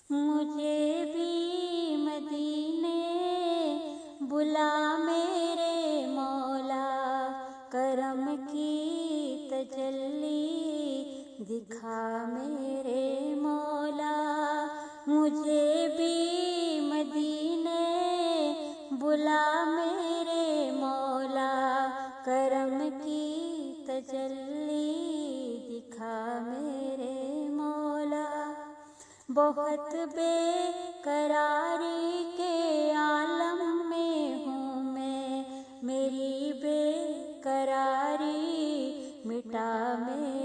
مجھے بھی مدینے بلا میرے مولا، کرم کی تجلی دکھا میرے مولا۔ مجھے بھی مدینے بلا میرے مولا، کرم کی تجلی دکھا میرے مولا۔ بہت بے قراری کے عالم میں ہوں میں، میری بے قراری مٹا میرے